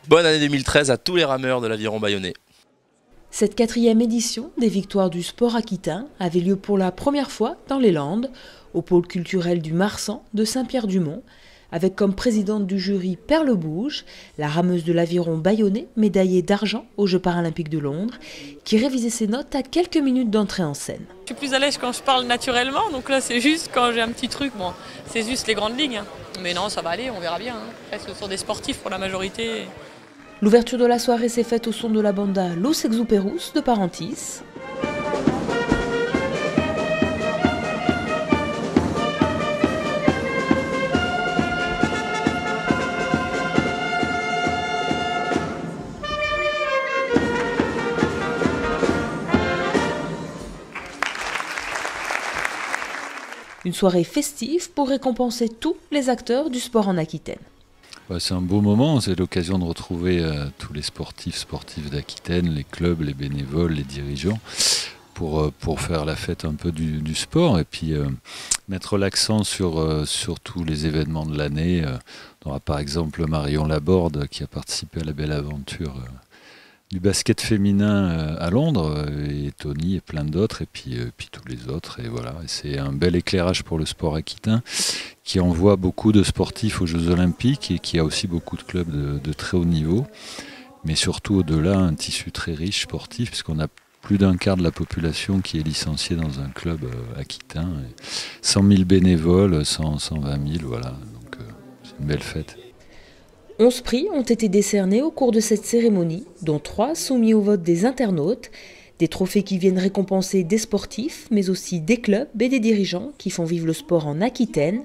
Bonne année 2013 à tous les rameurs de l'Aviron bayonnais. Cette 4e édition des Victoires du sport aquitain avait lieu pour la première fois dans les Landes, au pôle culturel du Marsan de Saint-Pierre-du-Mont, avec comme présidente du jury Perle Bouge, la rameuse de l'Aviron bayonnais, médaillée d'argent aux Jeux paralympiques de Londres, qui révisait ses notes à quelques minutes d'entrée en scène. Je suis plus à l'aise quand je parle naturellement, donc là c'est juste quand j'ai un petit truc, bon, c'est juste les grandes lignes. Mais non, ça va aller, on verra bien. Après, ce sont des sportifs pour la majorité. L'ouverture de la soirée s'est faite au son de la banda Los Exuperus de Parentis. Une soirée festive pour récompenser tous les acteurs du sport en Aquitaine. C'est un beau moment, c'est l'occasion de retrouver tous les sportifs d'Aquitaine, les clubs, les bénévoles, les dirigeants, pour faire la fête un peu du sport et puis mettre l'accent sur tous les événements de l'année. On aura par exemple Marion Laborde qui a participé à la belle aventure du basket féminin à Londres, et Tony et plein d'autres, et puis tous les autres. Et voilà, et c'est un bel éclairage pour le sport aquitain qui envoie beaucoup de sportifs aux Jeux Olympiques et qui a aussi beaucoup de clubs de très haut niveau, mais surtout au-delà un tissu très riche sportif, puisqu'on a plus d'un quart de la population qui est licenciée dans un club aquitain, 100 000 bénévoles, 120 000, voilà, donc c'est une belle fête. 11 prix ont été décernés au cours de cette cérémonie, dont 3 soumis au vote des internautes, des trophées qui viennent récompenser des sportifs, mais aussi des clubs et des dirigeants qui font vivre le sport en Aquitaine.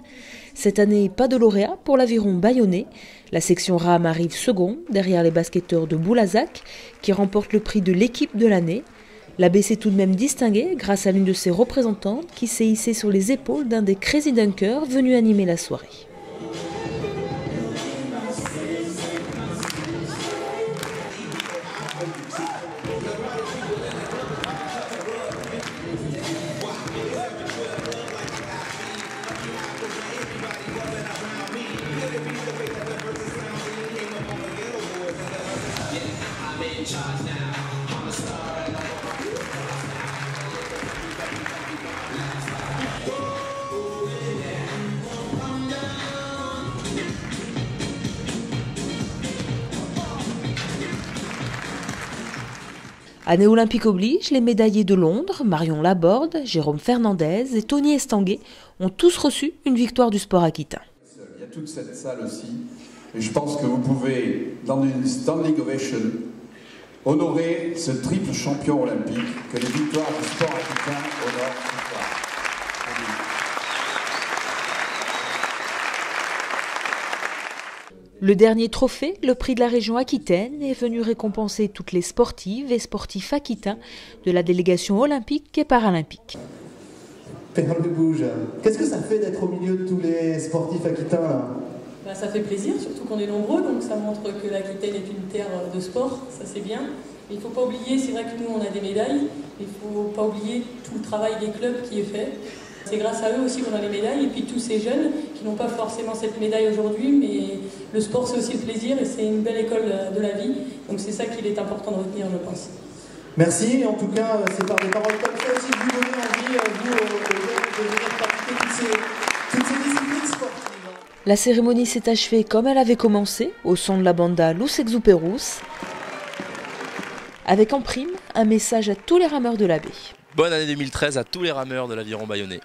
Cette année, pas de lauréat pour l'Aviron bayonnais. La section RAM arrive second, derrière les basketteurs de Boulazac, qui remportent le prix de l'équipe de l'année. L'AB s'est tout de même distinguée grâce à l'une de ses représentantes qui s'est hissée sur les épaules d'un des Crazy Dunkers venus animer la soirée. Année olympique oblige, les médaillés de Londres, Marion Laborde, Jérôme Fernandez et Tony Estanguet ont tous reçu une victoire du sport aquitain. Il y a toute cette salle aussi, et je pense que vous pouvez, dans une standing ovation, honorer ce triple champion olympique que les victoires du sport aquitain honorent ce soir. Le dernier trophée, le prix de la région Aquitaine, est venu récompenser toutes les sportives et sportifs aquitains de la délégation olympique et paralympique. Perle Bouge, qu'est-ce que ça fait d'être au milieu de tous les sportifs aquitains là? Ça fait plaisir, surtout qu'on est nombreux, donc ça montre que l'Aquitaine est une terre de sport, ça c'est bien. Il ne faut pas oublier, c'est vrai que nous on a des médailles, il ne faut pas oublier tout le travail des clubs qui est fait. C'est grâce à eux aussi qu'on a les médailles, et puis tous ces jeunes qui n'ont pas forcément cette médaille aujourd'hui, mais le sport c'est aussi le plaisir et c'est une belle école de la vie, donc c'est ça qu'il est important de retenir, je pense. Merci, en tout cas c'est par des paroles comme ça aussi que vous donnez envie, vous, de venir pratiquer toutes ces disciplines sportives. La cérémonie s'est achevée comme elle avait commencé, au son de la banda Los Exuperus, avec en prime un message à tous les rameurs de la baie. Bonne année 2013 à tous les rameurs de l'Aviron bayonnais.